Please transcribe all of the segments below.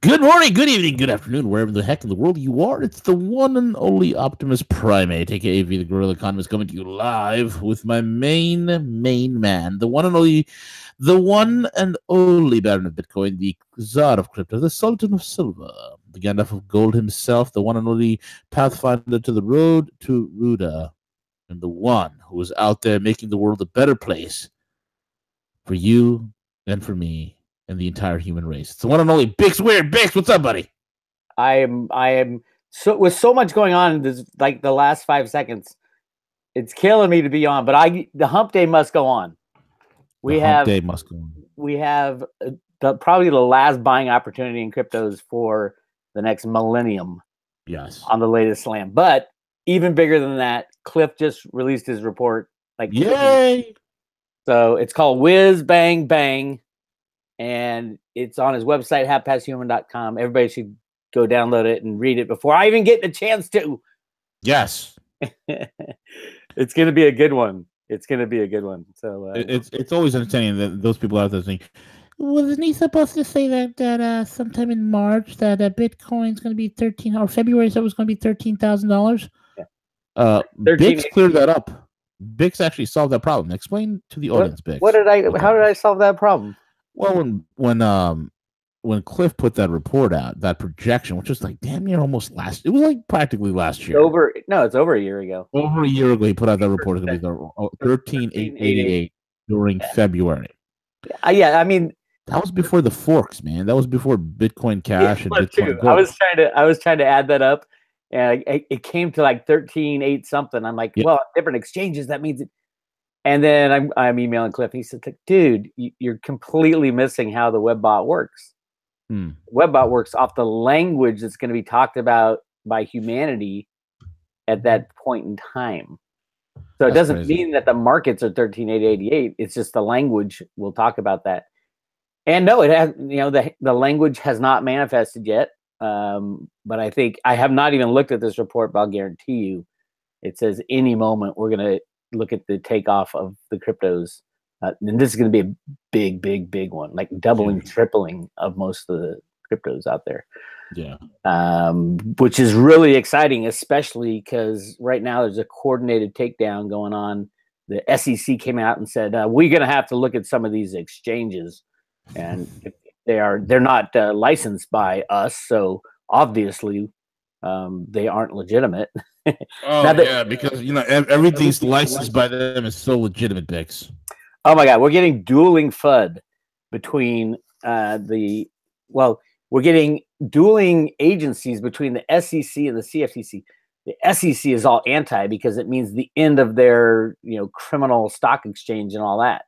Good morning, good evening, good afternoon, wherever the heck in the world you are. It's the one and only Optimus Primate, aka the Gorilla Economist, coming to you live with my main man, the one and only Baron of Bitcoin, the Czar of Crypto, the Sultan of Silver, the Gandalf of Gold himself, the one and only Pathfinder to the road to Ruda, and the one who is out there making the world a better place for you and for me and the entire human race. It's the one and only Bix Weir. Bix, what's up, buddy? I am so with so much going on in this, like the last 5 seconds. It's killing me to be on, but the hump day must go on. We have probably the last buying opportunity in cryptos for the next millennium. Yes. On the latest slam. But even bigger than that, Clif just released his report. Yay! So it's called Whiz Bang Bang. And it's on his website, halfpasthuman.com. Everybody should go download it and read it before I even get the chance to. Yes. It's going to be a good one. It's going to be a good one. So it's always entertaining that those people out there think, wasn't he supposed to say that sometime in March that Bitcoin's going to be or February so it was going to be $13,000? Yeah. Bix cleared that up. Bix actually solved that problem. Explain to the audience, Bix. How did I solve that problem? Well, when Clif put that report out, that projection, which was like damn near almost it was like practically last year. It's over a year ago. Over a year ago, he put out that report. It's going to be 13,888 during February. Yeah, I mean that was before the forks, man. That was before Bitcoin Cash and Bitcoin Gold. I was trying to add that up, and it came to like 13,8 something. I'm like, well, different exchanges. That means it. And then I'm emailing Cliff. He said, dude, you're completely missing how the WebBot works. WebBot works off the language that's going to be talked about by humanity at that point in time. So it doesn't mean that the markets are 13,888. It's just the language. We'll talk about that. And no, it has, the language has not manifested yet. But I think I have not even looked at this report, but I'll guarantee you it says any moment we're going to look at the takeoff of the cryptos, and this is going to be a big one, like doubling, tripling of most of the cryptos out there. Yeah, which is really exciting, especially because right now there's a coordinated takedown going on. The SEC came out and said we're going to have to look at some of these exchanges, and if they're not licensed by us, so obviously they aren't legitimate. Because everything's licensed by them is so legitimate, Bix. Oh my God, we're getting dueling FUD between we're getting dueling agencies between the SEC and the CFTC. The SEC is all anti because it means the end of their criminal stock exchange and all that.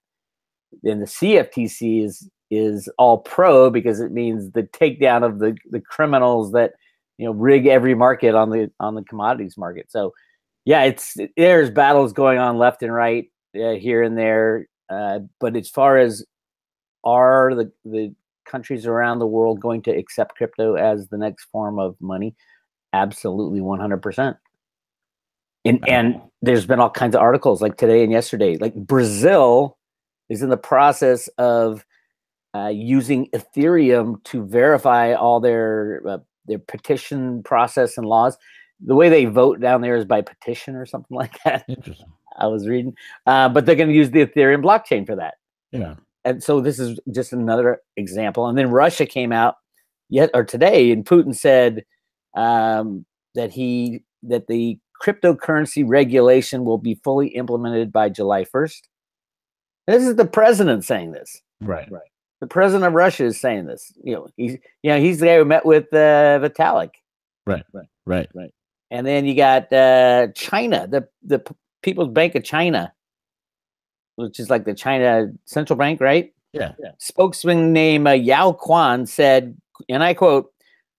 Then the CFTC is all pro because it means the takedown of the criminals that rig every market on the commodities market. So yeah, there's battles going on left and right, here and there. But as far as are the countries around the world going to accept crypto as the next form of money? Absolutely, 100%. And there's been all kinds of articles like today and yesterday. Like Brazil is in the process of using Ethereum to verify all their petition process and laws. The way they vote down there is by petition or something like that. Interesting. I was reading, but they're going to use the Ethereum blockchain for that. Yeah. And so this is just another example. And then Russia came out today, and Putin said that the cryptocurrency regulation will be fully implemented by July 1st. This is the president saying this. Right. The president of Russia is saying this. He's the guy who met with Vitalik. Right. And then you got China, the People's Bank of China, which is like the China central bank, right? Yeah. Spokesman named Yao Quan said, and I quote,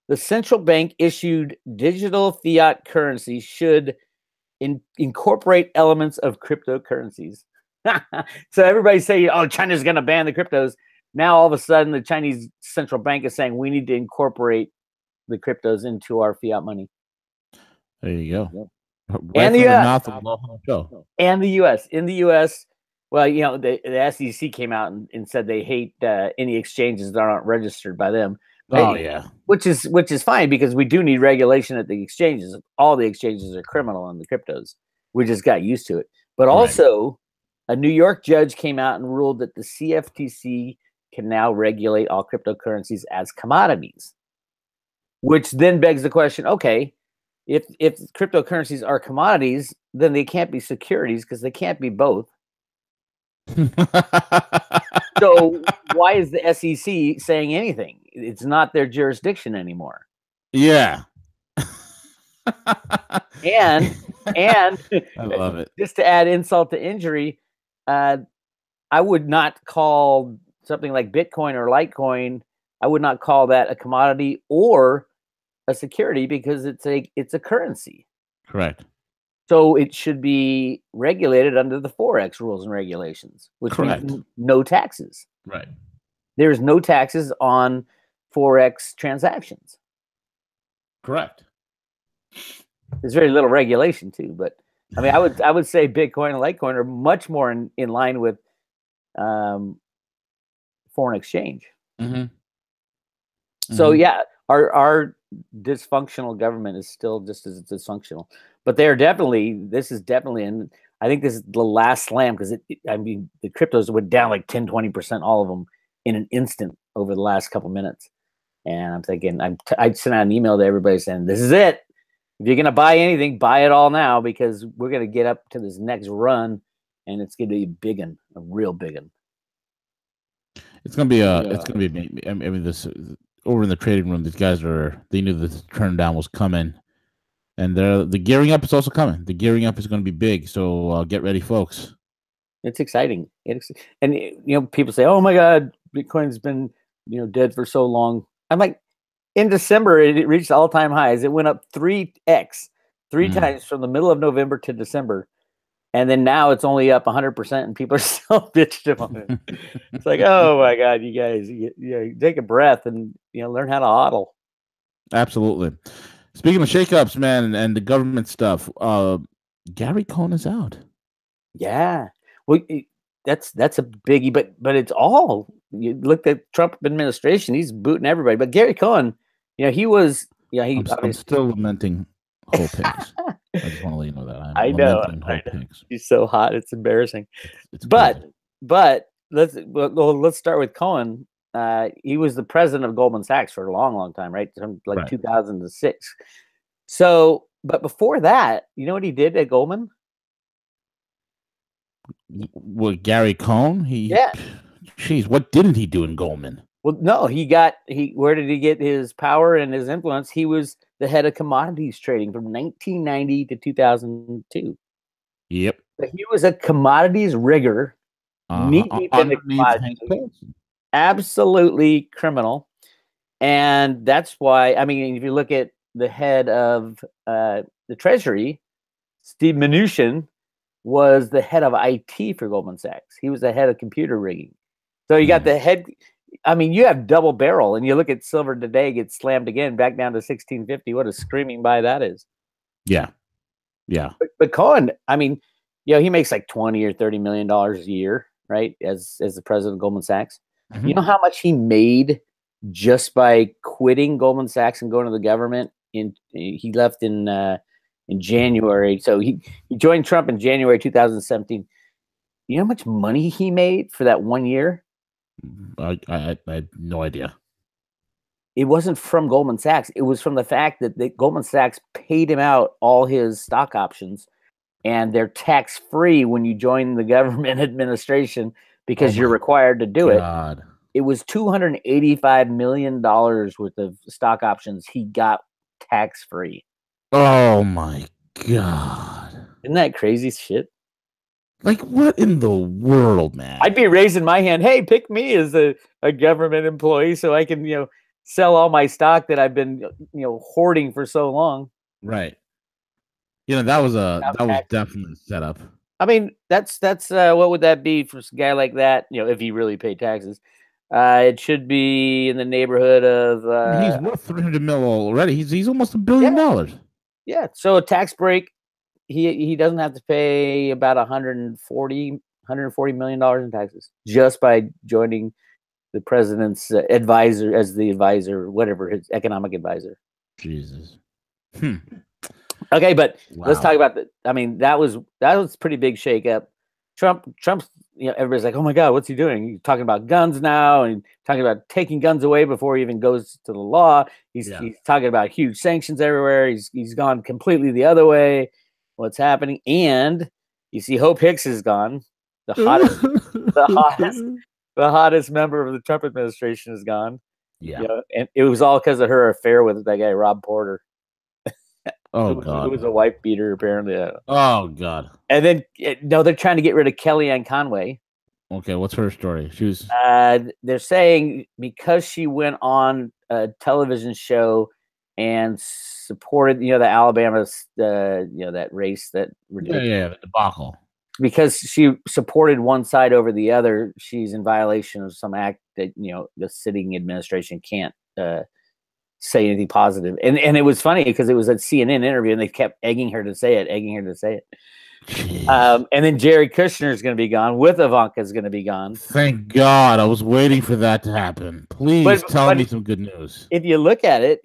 "The central bank issued digital fiat currency should incorporate elements of cryptocurrencies." So everybody's saying, "Oh, China's going to ban the cryptos." Now all of a sudden, the Chinese central bank is saying we need to incorporate the cryptos into our fiat money. There you go. Right and the U.S. And the U.S. In the U.S., well, the SEC came out and said they hate any exchanges that aren't registered by them. Oh yeah. Which is fine because we do need regulation at the exchanges. All the exchanges are criminal in the cryptos. We just got used to it. But also, a New York judge came out and ruled that the CFTC can now regulate all cryptocurrencies as commodities, which then begs the question: okay, if cryptocurrencies are commodities, then they can't be securities because they can't be both. So why is the SEC saying anything? It's not their jurisdiction anymore. Yeah. And I love it. Just to add insult to injury, I would not call something like Bitcoin or Litecoin, I would not call that a commodity or a security because it's a currency. Correct. So it should be regulated under the Forex rules and regulations, which means no taxes. Right. There's no taxes on Forex transactions. Correct. There's very little regulation too, but I mean, I would say Bitcoin and Litecoin are much more in line with foreign exchange. So yeah, our dysfunctional government is still just as dysfunctional, but they are definitely. This is definitely, and I think this is the last slam because I mean, the cryptos went down like 10-20%, all of them in an instant over the last couple minutes, and I'm thinking I sent out an email to everybody saying this is it. If you're gonna buy anything, buy it all now because we're gonna get up to this next run, and it's gonna be a big one, a real big one. It's gonna be it's gonna be. I mean, this over in the trading room, these guys they knew the turn down was coming, and the gearing up is also coming. The gearing up is going to be big, so get ready, folks. It's exciting. And people say, "Oh my God, Bitcoin's been dead for so long." I'm like, in December, it reached all-time highs. It went up 3x, three times from the middle of November to December. And then now it's only up 100% and people are still bitching on it. It's like, oh my God, you guys, take a breath and, learn how to hodl. Absolutely. Speaking of shakeups, man, and the government stuff, Gary Cohn is out. Yeah. Well, that's a biggie, but it's all, you look at Trump administration, he's booting everybody. But Gary Cohn, he was, I'm still lamenting whole pigs. I just want to let you know that I know. He's so hot, it's embarrassing. But let's start with Cohn. He was the president of Goldman Sachs for a long, long time, right? From 2006. So, but before that, you know what he did at Goldman? Well, Gary Cohn, Jeez, what didn't he do in Goldman? Well, no, where did he get his power and his influence? He was the head of commodities trading from 1990 to 2002. Yep. So he was a commodities rigger, knee deep into commodities, absolutely criminal. And that's why, I mean, if you look at the head of the Treasury, Steve Mnuchin was the head of IT for Goldman Sachs. He was the head of computer rigging. So you got the head. I mean, you have double barrel, and you look at silver today get slammed again back down to 1650. What a screaming buy that is! Yeah, yeah. But Cohn, I mean, he makes like $20 or $30 million a year, right? As the president of Goldman Sachs. You know how much he made just by quitting Goldman Sachs and going to the government? He left in January, so he joined Trump in January 2017. You know how much money he made for that 1 year? I had no idea. It wasn't from Goldman Sachs. It was from the fact that Goldman Sachs paid him out all his stock options, and they're tax-free when you join the government administration because you're required to do it. It was $285 million worth of stock options he got tax-free. Oh my God. Isn't that crazy shit? Like, what in the world, man? I'd be raising my hand. Hey, pick me as a government employee so I can, sell all my stock that I've been, hoarding for so long. Right. That was definitely a setup. I mean, that's what would that be for a guy like that? If he really paid taxes, it should be in the neighborhood of. He's worth 300 mil already. He's almost $1 billion. Yeah. So a tax break. He doesn't have to pay about $140 million in taxes just by joining the president's advisor, as the advisor, whatever, his economic advisor. Jesus. Okay, but Wow. let's talk about I mean, that was pretty big shakeup. Trump's, everybody's like, oh my God, what's he doing? He's talking about guns now, and talking about taking guns away before he even goes to the law. He's talking about huge sanctions everywhere. He's gone completely the other way. What's happening? And you see, Hope Hicks is gone. The hottest member of the Trump administration is gone. Yeah. And it was all because of her affair with that guy Rob Porter. Oh God. It was a wife beater, apparently. Oh God. And then they're trying to get rid of Kellyanne Conway. Okay, what's her story? She was. They're saying because she went on a television show and supported, the Alabama, that race, that Yeah, the debacle. Because she supported one side over the other, she's in violation of some act that the sitting administration can't say anything positive. And it was funny because it was a CNN interview, and they kept egging her to say it. And then Jared Kushner is going to be gone. With Ivanka is going to be gone. Thank God. I was waiting for that to happen. Please tell me some good news. If you look at it,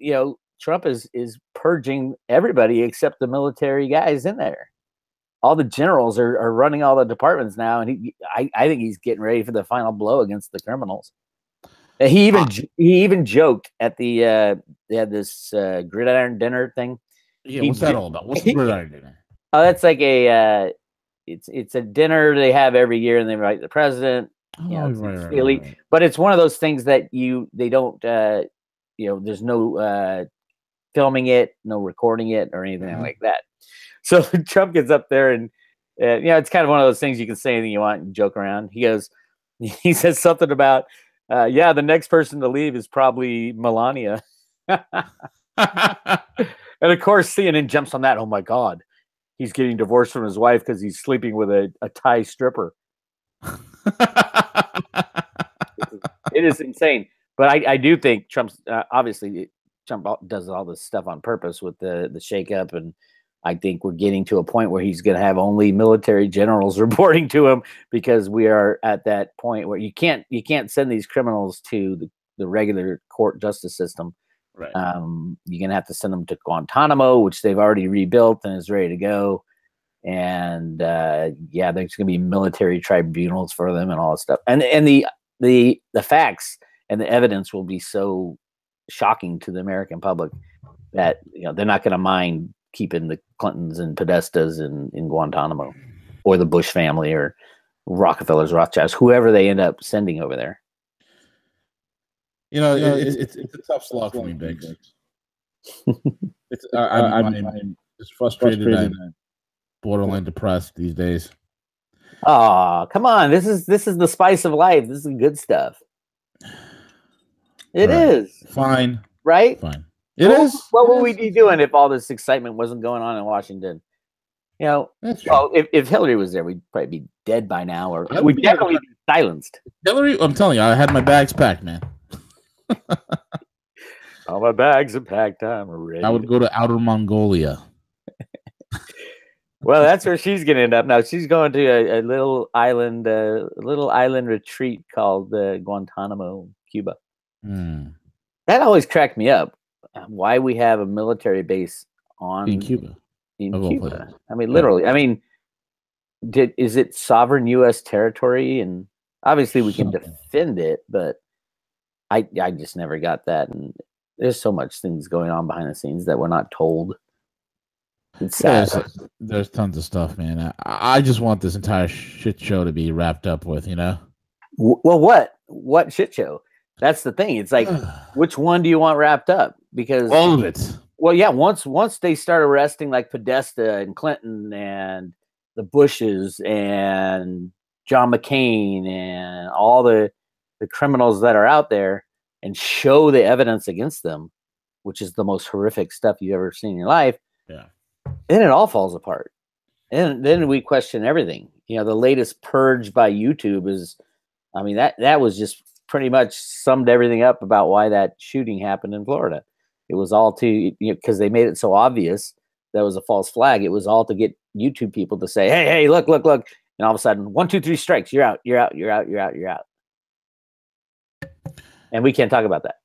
Trump is purging everybody except the military guys in there. All the generals are running all the departments now, and I think he's getting ready for the final blow against the criminals. He even joked at the they had this gridiron dinner thing. Yeah, what's that all about? What's the gridiron dinner? Oh, that's like it's a dinner they have every year, and they invite the president. Right. But it's one of those things that they don't there's no filming it, no recording it, or anything like that. So Trump gets up there, and it's kind of one of those things you can say anything you want and joke around. He says something about, the next person to leave is probably Melania. And of course, CNN jumps on that. Oh my God, he's getting divorced from his wife because he's sleeping with a Thai stripper. It is insane. But I do think Trump's obviously Trump does all this stuff on purpose with the shakeup, and I think we're getting to a point where he's going to have only military generals reporting to him, because we are at that point where you can't send these criminals to the regular court justice system. Right. You're going to have to send them to Guantanamo, which they've already rebuilt and is ready to go. And there's going to be military tribunals for them and all this stuff. And the facts and the evidence will be so shocking to the American public that they're not going to mind keeping the Clintons and Podestas in Guantanamo, or the Bush family, or Rockefellers, Rothschilds, whoever they end up sending over there. It's a tough slog for me, Bix. I'm just frustrated. I'm borderline depressed these days. Oh, come on! This is the spice of life. This is good stuff. It is fine, right? Fine. What would we be doing if all this excitement wasn't going on in Washington? If Hillary was there, we'd probably be dead by now, or we'd definitely be silenced. Hillary, I'm telling you, I had my bags packed, man. All my bags are packed. I'm ready. I would go to Outer Mongolia. Well, that's where she's going to end up now. She's going to a little island retreat called Guantanamo, Cuba. That always cracked me up. Why we have a military base in Cuba? I mean, literally. I mean, is it sovereign U.S. territory? And obviously, we can defend it, but I just never got that. And there's so much things going on behind the scenes that we're not told. It's sad. There's tons of stuff, man. I just want this entire shit show to be wrapped up with, Well, what shit show? That's the thing. It's like, which one do you want wrapped up? Because all of it. Well, yeah. Once they start arresting like Podesta and Clinton and the Bushes and John McCain and all the criminals that are out there, and show the evidence against them, which is the most horrific stuff you've ever seen in your life. Yeah. Then it all falls apart. And then we question everything. The latest purge by YouTube is, I mean, that was just pretty much summed everything up about why that shooting happened in Florida. It was all to, because they made it so obvious that was a false flag. It was all to get YouTube people to say, hey, look. And all of a sudden, 1, 2, 3 strikes. You're out. And we can't talk about that.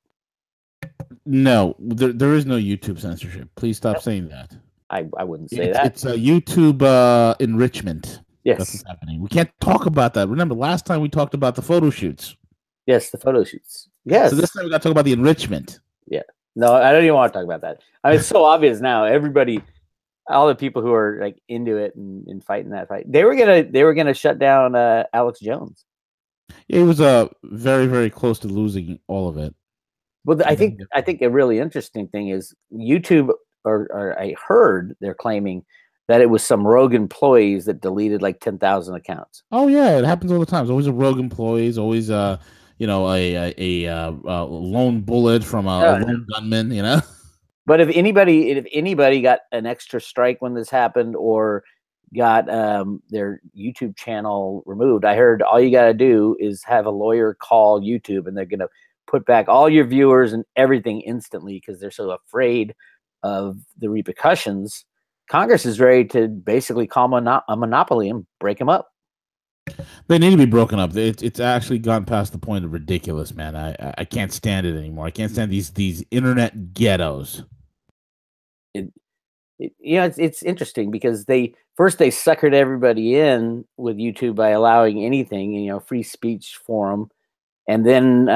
No, there is no YouTube censorship. Please stop saying that. I wouldn't say that. It's a YouTube enrichment. Yes. That's what's happening. We can't talk about that. Remember, last time we talked about the photo shoots. Yes, the photo shoots. Yes. So this time we got to talk about the enrichment. Yeah. No, I don't even want to talk about that. I mean, it's so obvious now. Everybody, all the people who are like into it and fighting that fight, they were gonna shut down Alex Jones. Yeah, he was very, very close to losing all of it. Well, I think a really interesting thing is YouTube, or I heard they're claiming that it was some rogue employees that deleted like 10,000 accounts. Oh yeah, it happens all the time. It's always a rogue employee. It's always a lone bullet from a lone gunman. You know. But if anybody got an extra strike when this happened, or got their YouTube channel removed, I heard all you got to do is have a lawyer call YouTube, and they're going to put back all your viewers and everything instantly because they're so afraid of the repercussions. Congress is ready to basically call a monopoly and break them up. They need to be broken up. It's actually gotten past the point of ridiculous, man. I can't stand it anymore. I can't stand these internet ghettos. It's interesting because they suckered everybody in with YouTube by allowing anything, free speech for them. And then,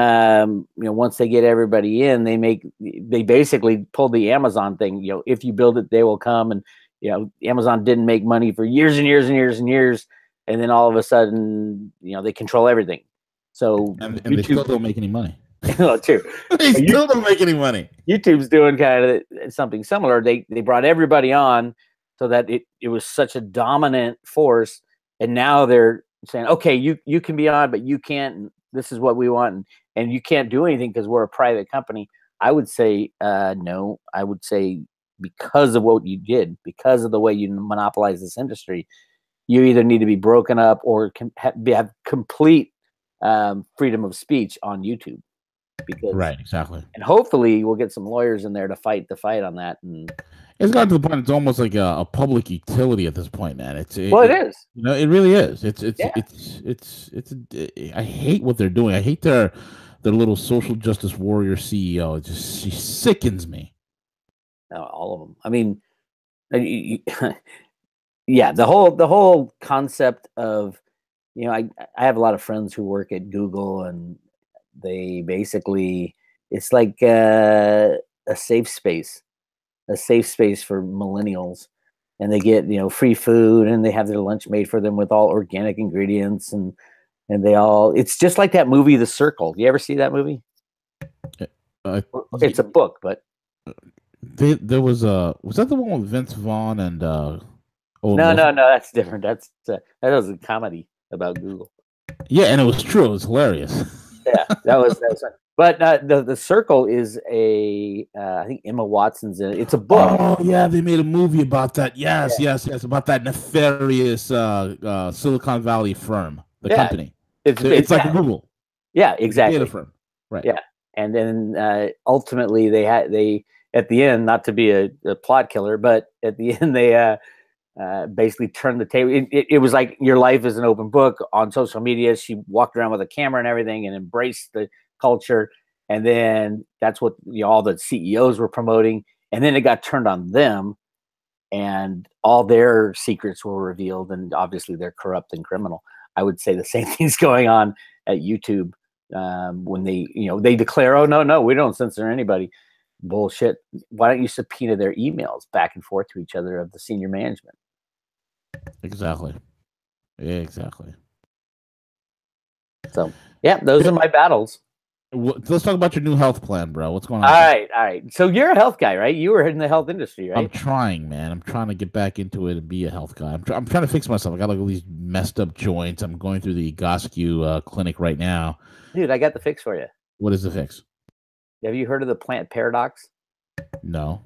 once they get everybody in, they basically pulled the Amazon thing. If you build it, they will come. And, Amazon didn't make money for years and years and years and years. And then all of a sudden, they control everything. So and they still don't make any money. Oh, true. They still don't make any money. YouTube's doing kind of something similar. They brought everybody on so that it was such a dominant force. And now they're saying, okay, you can be on, but you can't. This is what we want, and you can't do anything because we're a private company. I would say no. I would say because of what you did, because of the way you monopolize this industry, you either need to be broken up or have complete freedom of speech on YouTube. Right, exactly. And hopefully we'll get some lawyers in there to fight the fight on that. And it's gotten to the point; it's almost like a public utility at this point, man. It is. It really is. I hate what they're doing. I hate their little social justice warrior CEO. She sickens me. No, all of them. I mean, yeah, the whole concept of, I have a lot of friends who work at Google, and they basically, it's like a safe space for millennials, and they get free food, and they have their lunch made for them with all organic ingredients, and it's just like that movie The Circle. You ever see that movie? It's a book, but there was that the one with Vince Vaughn and no, that's different. That was a comedy about Google. Yeah, and it was true. It was hilarious. Yeah, that was fun. But the Circle is I think Emma Watson's in it. It's a book. Oh yeah, they made a movie about that. Yes, about that nefarious Silicon Valley firm, company. It's like Google. Yeah, exactly. Data firm. Right. Yeah, and then ultimately they at the end, not to be a plot killer, but at the end they basically turned the table. It was like your life is an open book on social media. She walked around with a camera and everything and embraced the culture. And then that's what all the CEOs were promoting. And then it got turned on them, and all their secrets were revealed. And obviously they're corrupt and criminal. I would say the same thing's going on at YouTube when they declare, oh, no, we don't censor anybody. Bullshit. Why don't you subpoena their emails back and forth to each other of the senior management? Exactly. So yeah, those are my battles. Let's talk about your new health plan, bro. What's going on? All right. So you're a health guy, right? You were in the health industry, right? I'm trying, man. I'm trying to get back into it and be a health guy. I'm trying to fix myself. I got like all these messed up joints. I'm going through the Goscu clinic right now. Dude, I got the fix for you. What is the fix? Have you heard of the plant paradox? No.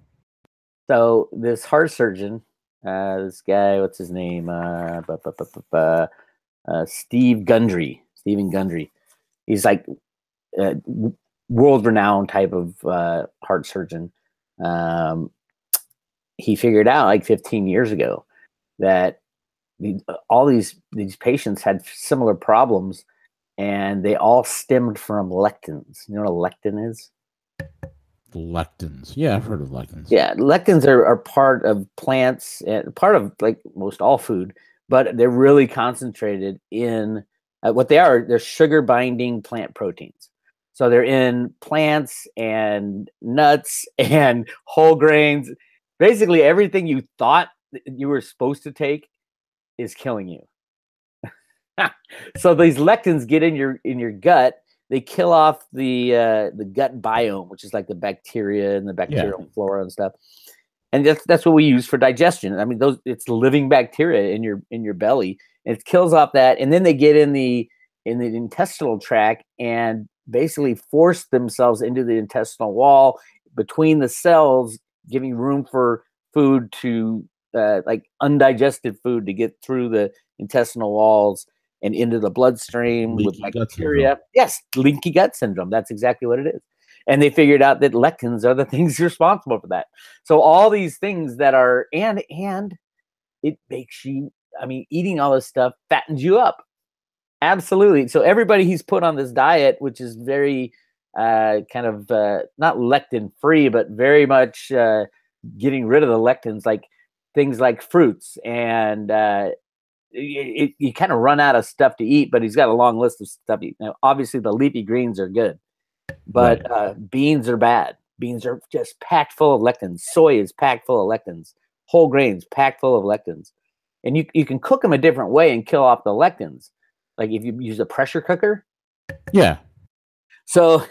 So this heart surgeon, this guy, what's his name? Stephen Gundry. He's like world-renowned type of heart surgeon. He figured out like 15 years ago that all these patients had similar problems, and they all stemmed from lectins. You know what a lectin is? Lectins. Yeah, I've heard of lectins. Yeah, lectins are part of plants, and part of like most all food, but they're really concentrated in what they are. They're sugar binding plant proteins. So they're in plants and nuts and whole grains. Basically, everything you thought you were supposed to take is killing you. So these lectins get in your gut. They kill off the gut biome, which is like the bacteria and the bacterial flora and stuff. And that's what we use for digestion. I mean, it's living bacteria in your belly, and it kills off that. And then they get in the intestinal tract and basically force themselves into the intestinal wall between the cells, giving room for food to like undigested food to get through the intestinal walls and into the bloodstream with bacteria. Yes, leaky gut syndrome. That's exactly what it is. And they figured out that lectins are the things responsible for that. So all these things that are, and it makes you, I mean, eating all this stuff fattens you up. Absolutely. So everybody he's put on this diet, which is very kind of not lectin free, but very much getting rid of the lectins, like things like fruits and you kind of run out of stuff to eat, but he's got a long list of stuff to eat. Now, obviously, the leafy greens are good, but beans are bad. Beans are just packed full of lectins. Soy is packed full of lectins. Whole grains packed full of lectins. And you can cook them a different way and kill off the lectins. Like if you use a pressure cooker. Yeah. So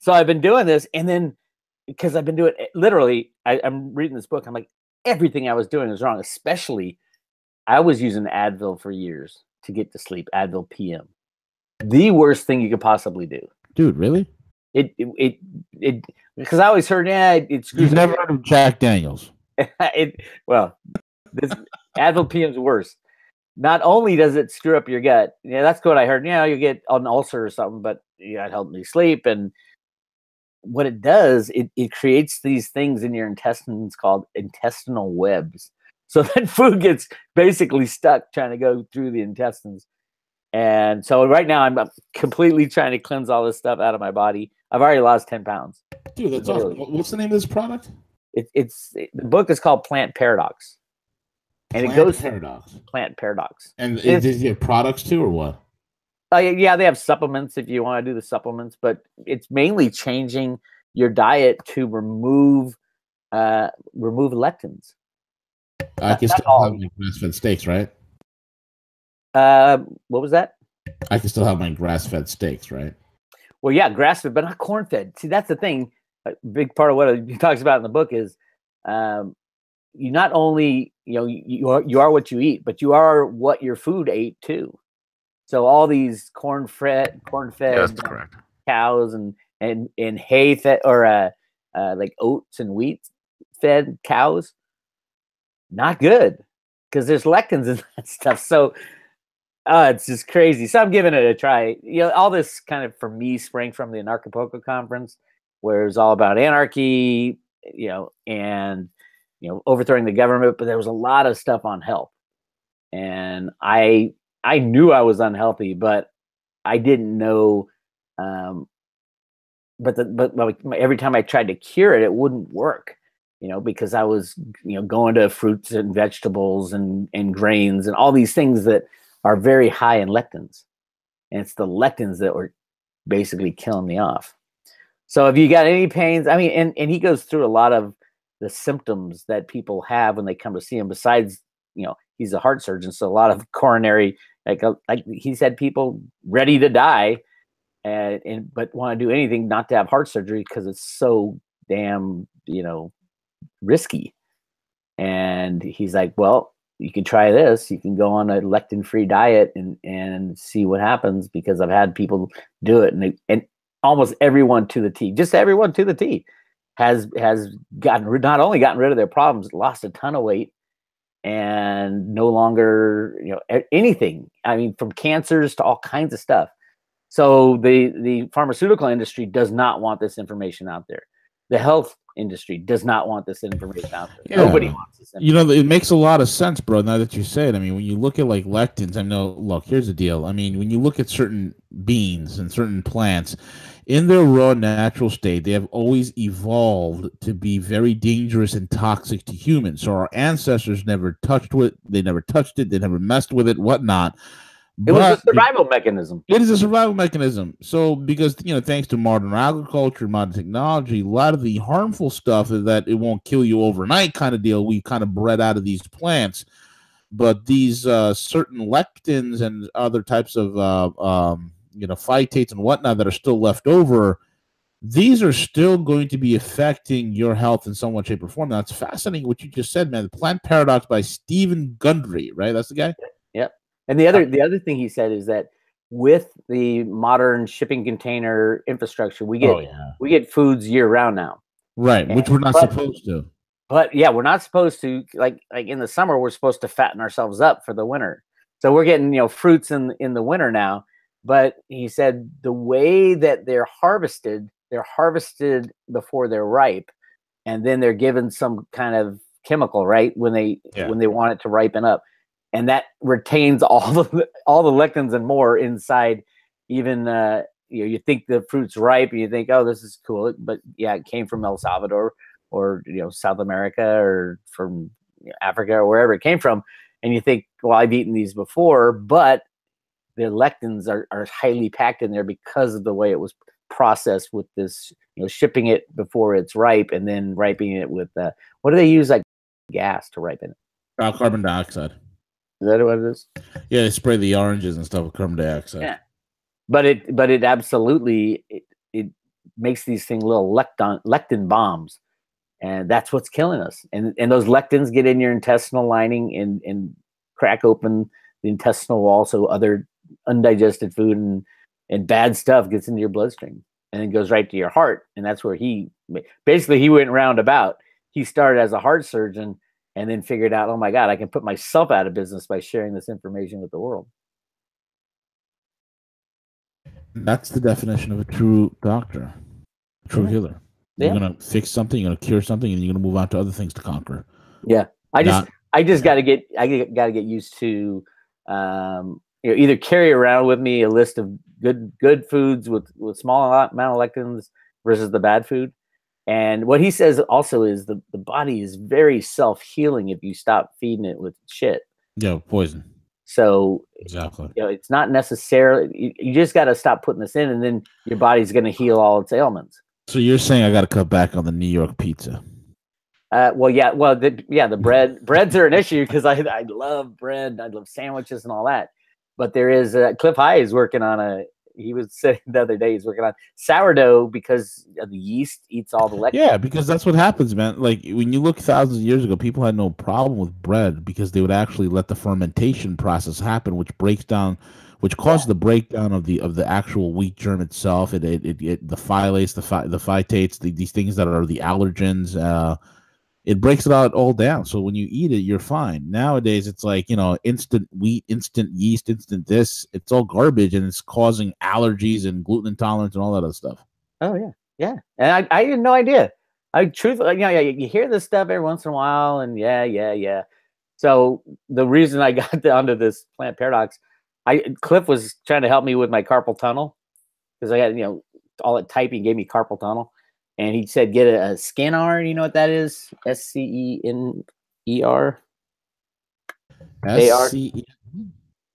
I've been doing this, and then because I've been doing it, literally, I'm reading this book. I'm like, everything I was doing was wrong, especially I was using Advil for years to get to sleep. Advil PM, the worst thing you could possibly do. Dude, really? It because I always heard, it screws. You've never heard of Jack Daniels? Well, this Advil PM's worse. Not only does it screw up your gut, that's what I heard. You get an ulcer or something, but it helped me sleep. And what it does, it creates these things in your intestines called intestinal webs. So that food gets basically stuck trying to go through the intestines. And so right now I'm completely trying to cleanse all this stuff out of my body. I've already lost 10 pounds. Dude, that's awesome. What's the name of this product? The book is called Plant Paradox. And Plant it goes Paradox. Plant Paradox. And does it have products too, or what? Yeah, they have supplements if you want to do the supplements, but it's mainly changing your diet to remove lectins. I can still have my grass-fed steaks, right? What was that? I can still have my grass-fed steaks, right? Well, yeah, grass-fed, but not corn-fed. See, that's the thing. A big part of what he talks about in the book is you not only you are what you eat, but you are what your food ate too. So all these corn-fed that's correct. Cows and hay fed or like oats and wheat fed cows, not good because there's lectins in that stuff. So it's just crazy. So I'm giving it a try. All this kind of for me sprang from the Anarchapulco conference, where it was all about anarchy, and overthrowing the government, but there was a lot of stuff on health. And I knew I was unhealthy, but I didn't know. But every time I tried to cure it, it wouldn't work. Because I was going to fruits and vegetables and grains and all these things that are very high in lectins, and it's the lectins that were basically killing me off. So if you got any pains, I mean, and he goes through a lot of the symptoms that people have when they come to see him. Besides, he's a heart surgeon, so a lot of coronary, like he said, people ready to die, but want to do anything not to have heart surgery because it's so damn risky. And he's like, well, you can try this. You can go on a lectin-free diet and see what happens, because I've had people do it, and almost everyone to the T, just everyone to the T, has not only gotten rid of their problems, lost a ton of weight, and no longer anything. I mean, from cancers to all kinds of stuff. So the pharmaceutical industry does not want this information out there. The health industry does not want this information out there. Yeah. Nobody wants this information. It makes a lot of sense, bro, now that you say it. I mean, when you look at like lectins, I know, look, here's the deal. I mean, when you look at certain beans and certain plants, in their raw natural state, they have always evolved to be very dangerous and toxic to humans. So our ancestors never touched it, they never messed with it, whatnot. It was a survival mechanism. It is a survival mechanism. So, because, thanks to modern agriculture, modern technology, a lot of the harmful stuff that it won't kill you overnight kind of deal, we kind of bred out of these plants. But these certain lectins and other types of, phytates and whatnot that are still left over, these are still going to be affecting your health in some way, shape, or form. Now, it's fascinating what you just said, man. The Plant Paradox by Stephen Gundry, right? That's the guy? Yep. And the other thing he said is that with the modern shipping container infrastructure, we get foods year round now. Right, which we're not supposed to. But yeah, we're not supposed to, like in the summer, we're supposed to fatten ourselves up for the winter. So we're getting, fruits in the winter now. But he said the way that they're harvested before they're ripe, and then they're given some kind of chemical, right? When they want it to ripen up. And that retains all the lectins and more inside. Even you think the fruit's ripe, and you think, oh, this is cool, but yeah, it came from El Salvador or South America or from Africa or wherever it came from, and you think, well, I've eaten these before, but the lectins are highly packed in there because of the way it was processed with this, shipping it before it's ripe and then ripening it with what do they use, like gas to ripen it? Carbon dioxide. Is that what it is? Yeah, they spray the oranges and stuff with carbon dioxide. Yeah, but it absolutely it makes these things little lectin bombs, and that's what's killing us. And those lectins get in your intestinal lining and crack open the intestinal wall, so other undigested food and bad stuff gets into your bloodstream, and it goes right to your heart. And that's where he went roundabout. He started as a heart surgeon, and then figured out, oh my God, I can put myself out of business by sharing this information with the world. That's the definition of a true doctor, a true healer. You're going to fix something, you're going to cure something, and you're going to move on to other things to conquer. Yeah. I just got to get used to, either carry around with me a list of good foods with small amount of lectins versus the bad food. And what he says also is the body is very self-healing if you stop feeding it with shit. Yeah, poison. So exactly, it's not necessarily, you just got to stop putting this in, and then your body's going to heal all its ailments. So you're saying I got to cut back on the New York pizza? The breads are an issue because I love bread, I love sandwiches and all that. But there is Clif High is working on he was saying the other day he's working on sourdough because the yeast eats all the lectins. Yeah, because that's what happens, man. Like when you look thousands of years ago, people had no problem with bread because they would actually let the fermentation process happen, which causes the breakdown of the actual wheat germ itself. The phylates, the phytates, these things that are the allergens. It breaks it out all down. So when you eat it, you're fine. Nowadays, it's like, instant wheat, instant yeast, instant this. It's all garbage, and it's causing allergies and gluten intolerance and all that other stuff. Oh, yeah. Yeah. And I had no idea. You hear this stuff every once in a while, and yeah. So the reason I got onto this Plant Paradox, Clif was trying to help me with my carpal tunnel because I had, all that typing gave me carpal tunnel. And he said, get a scanner. You know what that is? SCENER.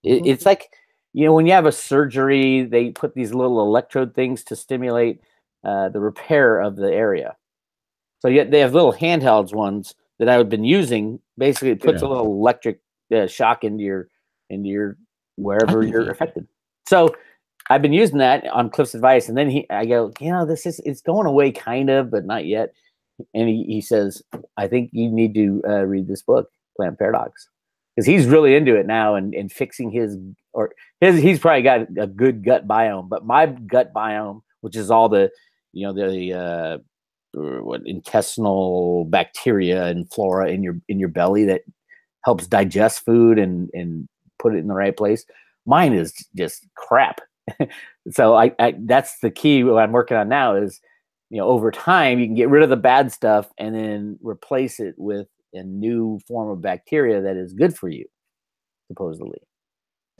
It's like, when you have a surgery, they put these little electrode things to stimulate the repair of the area. So they have little handhelds ones that I've been using. Basically, it puts a little electric shock into your wherever you're affected. So I've been using that on Clif's advice, and then I go, it's going away kind of, but not yet. And he says, I think you need to read this book, Plant Paradox, because he's really into it now and fixing he's probably got a good gut biome, but my gut biome, which is all the intestinal bacteria and flora in your belly that helps digest food and put it in the right place. Mine is just crap. So I that's the key. What I'm working on now is over time, you can get rid of the bad stuff and then replace it with a new form of bacteria that is good for you, supposedly.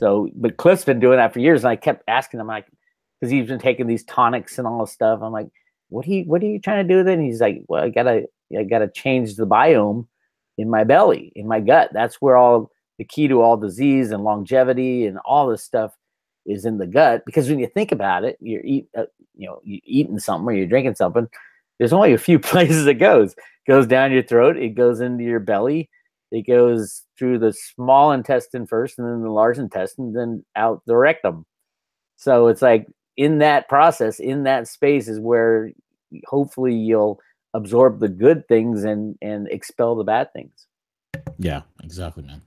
So, but Clif's been doing that for years, and I kept asking him, like, because he's been taking these tonics and all this stuff. I'm like, what are you trying to do then? He's like, well, I gotta change the biome in my belly, in my gut. That's where all the key to all disease and longevity and all this stuff is, in the gut. Because when you think about it, you're eating something or you're drinking something. There's only a few places it goes. It goes down your throat. It goes into your belly. It goes through the small intestine first, and then the large intestine, then out the rectum. So it's like, in that process, in that space, is where hopefully you'll absorb the good things and expel the bad things. Yeah, exactly, man.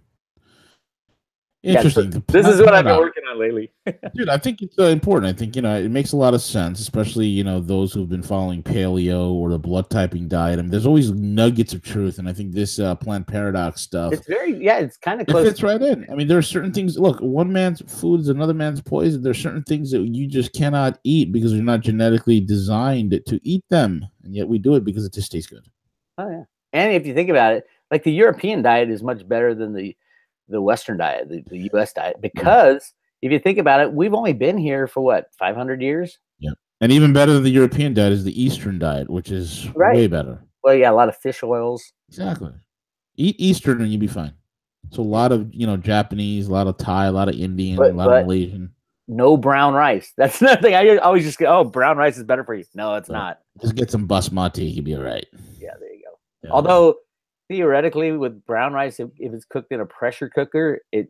Interesting. Yeah, this is what I've been working on lately. Dude, I think it's important. I think, it makes a lot of sense, especially, those who've been following paleo or the blood typing diet. I mean, there's always nuggets of truth. And I think this plant paradox stuff, it's kind of close. It fits right in. I mean, there are certain things. Look, one man's food is another man's poison. There's certain things that you just cannot eat because you're not genetically designed to eat them. And yet we do it because it just tastes good. Oh, yeah. And if you think about it, like, the European diet is much better than the Western diet, the U.S. diet, because if you think about it, we've only been here for what, 500 years? Yeah. And even better than the European diet is the Eastern diet, which is way better. Well, yeah, a lot of fish oils. Exactly. Eat Eastern and you'll be fine. So a lot of, Japanese, a lot of Thai, a lot of Indian, a lot of Malaysian. No brown rice. That's nothing. I always just go, oh, brown rice is better for you. No, it's not. Just get some basmati, you'll be all right. Yeah, there you go. Yeah. Although, theoretically, with brown rice, if it's cooked in a pressure cooker, it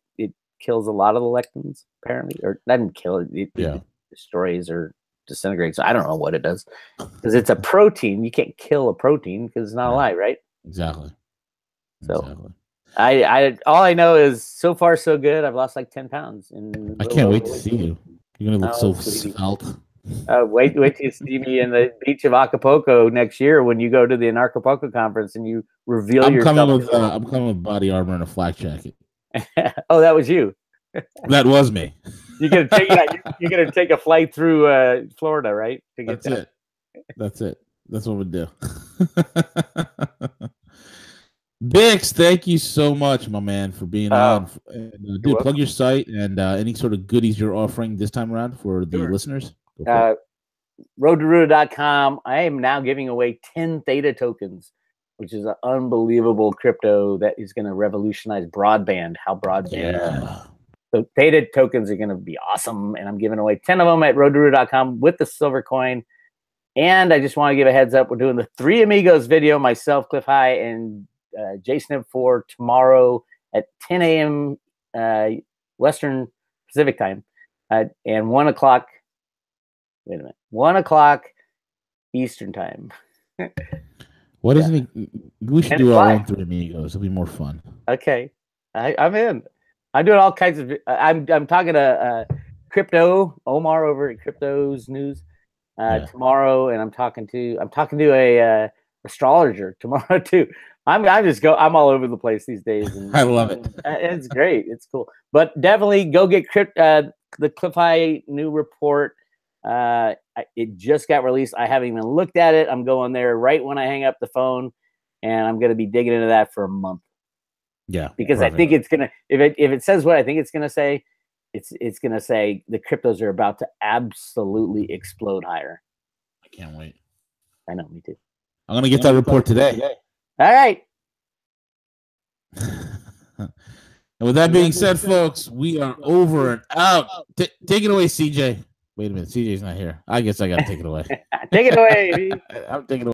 kills a lot of the lectins, apparently. Or doesn't kill it. It destroys or disintegrates. I don't know what it does. Because it's a protein. You can't kill a protein because it's not alive, right? Exactly. So I all I know is, so far so good. I've lost like 10 pounds. I can't wait to see you. You're going to look so svelte. Wait till you see me in the beach of Acapulco next year when you go to the Acapulco conference and you reveal yourself. I'm coming with body armor and a flak jacket. Oh, that was you. That was me. You're gonna take a flight through Florida, right? That's it. That's what we do. Bix, thank you so much, my man, for being on. Dude, plug your site and any sort of goodies you're offering this time around for the listeners. roadtoruda.com. I am now giving away 10 Theta tokens, which is an unbelievable crypto that is going to revolutionize broadband. So Theta tokens are going to be awesome, and I'm giving away 10 of them at roadtoruda.com with the silver coin. And I just want to give a heads up. We're doing the Three Amigos video, myself, Clif High, and Jason for tomorrow at 10 a.m. Western Pacific time, and 1 o'clock. Wait a minute, 1 o'clock Eastern time. What isn't it? We should do our own Three Amigos. It'll be more fun. Okay, I'm in. I'm doing all kinds of. I'm talking to Crypto Omar over at Crypto's News tomorrow, and I'm talking to a astrologer tomorrow too. I'm all over the place these days. And, I love it. It's great. It's cool. But definitely go get the Clif High new report. It just got released. I haven't even looked at it. I'm going there right when I hang up the phone, and I'm going to be digging into that for a month. Yeah, because perfect. I think it's gonna. If it says what I think it's gonna say, it's gonna say the cryptos are about to absolutely explode higher. I can't wait. I know, me too. I'm gonna get that report today. All right. And with that being said, folks, we are over and out. Take it away, CJ. Wait a minute, CJ's not here. I guess I gotta take it away. Take it away. I'm taking it away.